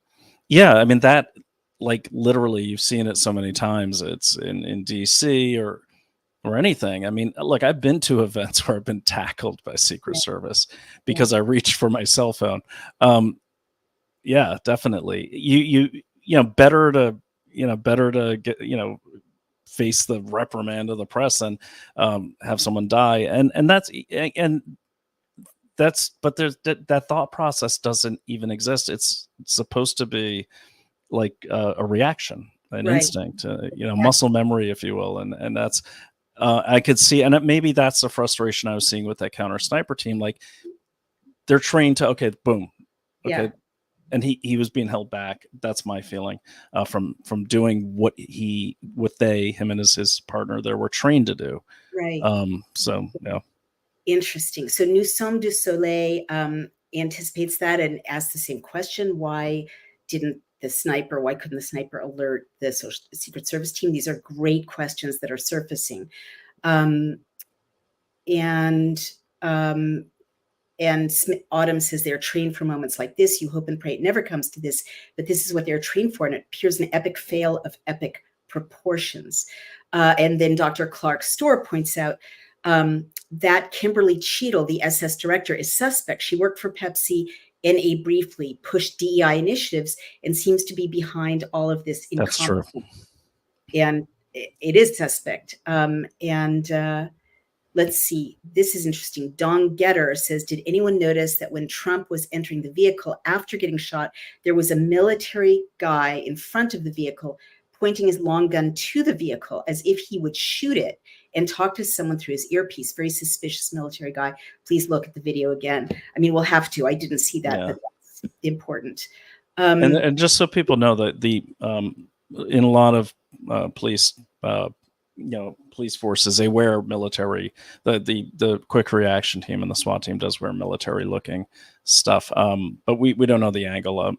Yeah, I mean that, like literally, you've seen it so many times. It's in DC or anything. I mean, look, I've been to events where I've been tackled by Secret Yeah. Service because I reached for my cell phone. Yeah, definitely. Better to get face the reprimand of the press and have someone die, and that's but there's that thought process doesn't even exist. It's supposed to be like a reaction, an Right. instinct, muscle memory, if you will, and that's I could see, and maybe that's the frustration I was seeing with that counter sniper team. Like they're trained to boom, okay, Yeah. and he was being held back. That's my feeling from doing what him and his partner there were trained to do. Right. So yeah. Interesting. So Nous Sommes du Soleil anticipates that and asks the same question. Why couldn't the sniper alert the Secret Service team? These are great questions that are surfacing. And Autumn says they're trained for moments like this. You hope and pray it never comes to this, but this is what they're trained for. And it appears an epic fail of epic proportions. And then Dr. Clark Storr points out that Kimberly Cheadle, the SS director, is suspect. She worked for Pepsi, NA briefly, pushed DEI initiatives, and seems to be behind all of this. That's true. And it is suspect. Let's see. This is interesting. Dong Getter says, did anyone notice that when Trump was entering the vehicle after getting shot, there was a military guy in front of the vehicle pointing his long gun to the vehicle as if he would shoot it and talk to someone through his earpiece? Very suspicious military guy. Please look at the video again. I mean, we'll have to. I didn't see that, but that's important. And just so people know that in a lot of police forces, they wear military. The quick reaction team and the SWAT team does wear military looking stuff. But we don't know the angle.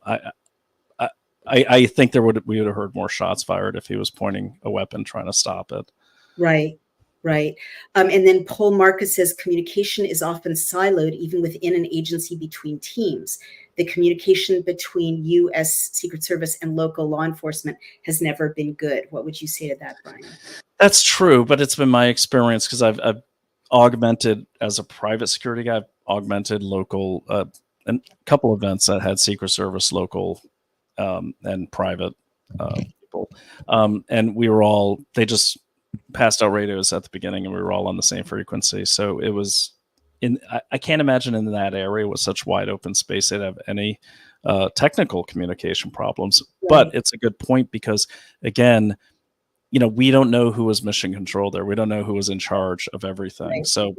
I think we would have heard more shots fired if he was pointing a weapon trying to stop it. Right. And then Paul Marcus says communication is often siloed, even within an agency between teams. The communication between U.S. Secret Service and local law enforcement has never been good. What would you say to that, Brian? That's true, but it's been my experience because I've augmented as a private security guy. I've augmented local and a couple events that had Secret Service local and private people, and they just passed out radios at the beginning, and we were all on the same frequency. So it was I can't imagine in that area with such wide open space they'd have any technical communication problems. Right. But it's a good point because, again, we don't know who was mission control there. We don't know who was in charge of everything. Right. So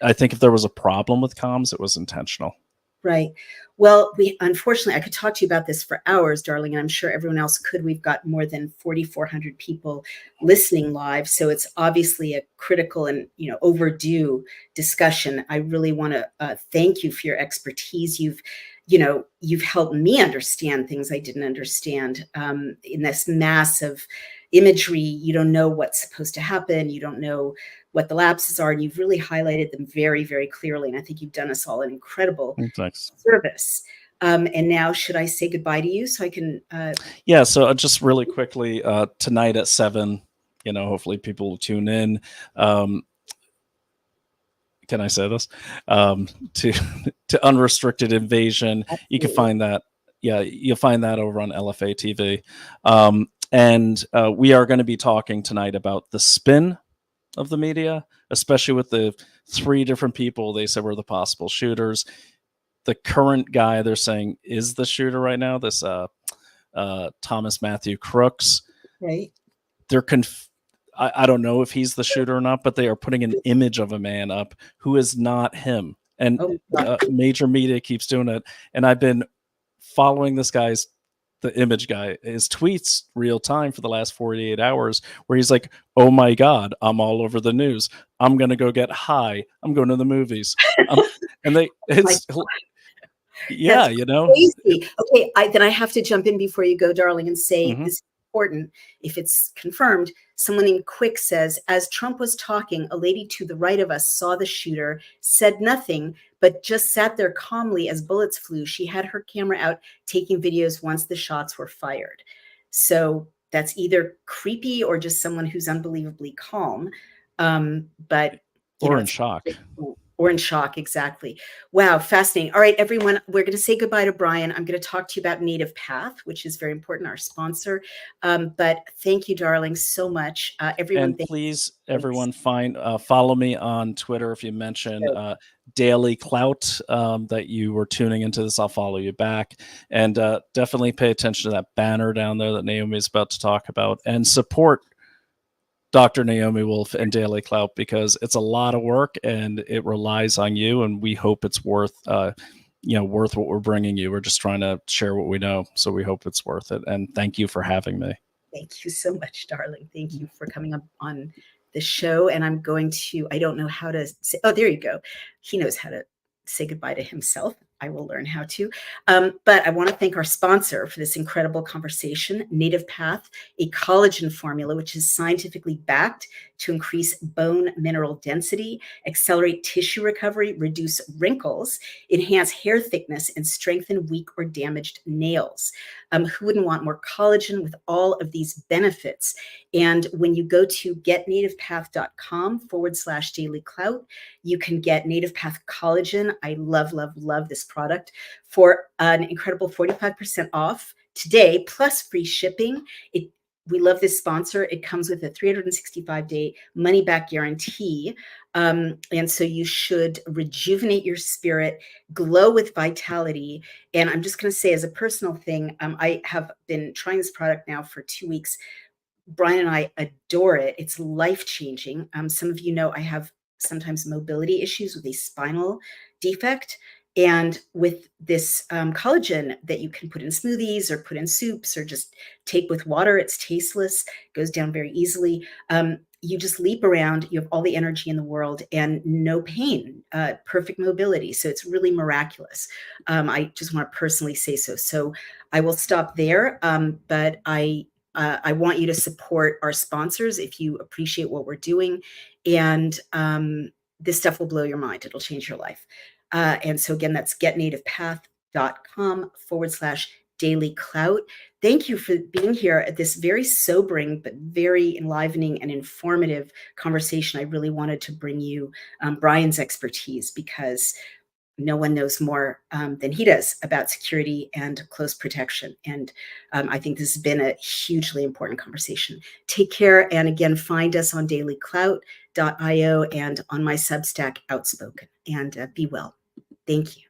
I think if there was a problem with comms, it was intentional. Right. Well, unfortunately, I could talk to you about this for hours, darling, and I'm sure everyone else could. We've got more than 4,400 people listening live, so it's obviously a critical and overdue discussion. I really want to thank you for your expertise. You've helped me understand things I didn't understand in this mass of imagery. You don't know what's supposed to happen. You don't know what the lapses are, and you've really highlighted them very, very clearly. And I think you've done us all an incredible service. And now, should I say goodbye to you so I can? Yeah. So just really quickly, tonight at 7, hopefully people will tune in. Can I say this? To Unrestricted Invasion. Absolutely. You can find that. Yeah, you'll find that over on LFA TV. And we are going to be talking tonight about the spin of the media, especially with the 3 different people they said were the possible shooters. The current guy they're saying is the shooter right now, this Thomas Matthew Crooks. Right. They're I don't know if he's the shooter or not, but they are putting an image of a man up who is not him. And major media keeps doing it. And I've been following this guy's the image guy, his tweets real time for the last 48 hours, where he's like, "Oh my God, I'm all over the news. I'm gonna go get high. I'm going to the movies." Um, and they, Like, yeah, that's you know, crazy. Okay, then I have to jump in before you go, darling, and say Mhm. this is important. If it's confirmed, someone named Quick says, as Trump was talking, a lady to the right of us saw the shooter, said nothing, but just sat there calmly as bullets flew. She had her camera out taking videos once the shots were fired. So that's either creepy or just someone who's unbelievably calm. But you know, or in it's shock. or in shock. Exactly. Wow, fascinating. All right, everyone, we're going to say goodbye to Brian. I'm going to talk to you about Native Path, which is very important, our sponsor. But thank you, darling, so much. Everyone, And thanks. please, everyone, follow me on Twitter. If you mention Daily Clout that you were tuning into this, I'll follow you back. And definitely pay attention to that banner down there that Naomi is about to talk about, and support Dr. Naomi Wolf and Daily Clout, because it's a lot of work and it relies on you. And we hope it's worth worth what we're bringing you. We're just trying to share what we know, so we hope it's worth it. And thank you for having me. Thank you so much, darling. Thank you for coming up on the show. And I'm going to, I don't know how to say, oh, there you go. He knows how to say goodbye to himself. I will learn how to. But I want to thank our sponsor for this incredible conversation, Native Path, a collagen formula which is scientifically backed to increase bone mineral density, accelerate tissue recovery, reduce wrinkles, enhance hair thickness, and strengthen weak or damaged nails. Who wouldn't want more collagen with all of these benefits? And when you go to getnativepath.com/Daily Clout, you can get Native Path collagen. I love, love, love this product for an incredible 45% off today, plus free shipping. We love this sponsor. It comes with a 365-day money-back guarantee. And so you should rejuvenate your spirit, glow with vitality. And I'm just going to say, as a personal thing, I have been trying this product now for 2 weeks. Brian and I adore it. It's life-changing. Some of you know I have sometimes mobility issues with a spinal defect. And with this collagen that you can put in smoothies or put in soups or just take with water, it's tasteless, goes down very easily. You just leap around, you have all the energy in the world and no pain, perfect mobility. So it's really miraculous. I just want to personally say so. So I will stop there, but I want you to support our sponsors if you appreciate what we're doing. And this stuff will blow your mind. It'll change your life. And so again, that's getnativepath.com/Daily Clout. Thank you for being here at this very sobering, but very enlivening and informative conversation. I really wanted to bring you Brian's expertise, because no one knows more than he does about security and close protection. And I think this has been a hugely important conversation. Take care. And again, find us on dailyclout.io and on my Substack, Outspoken. And be well. Thank you.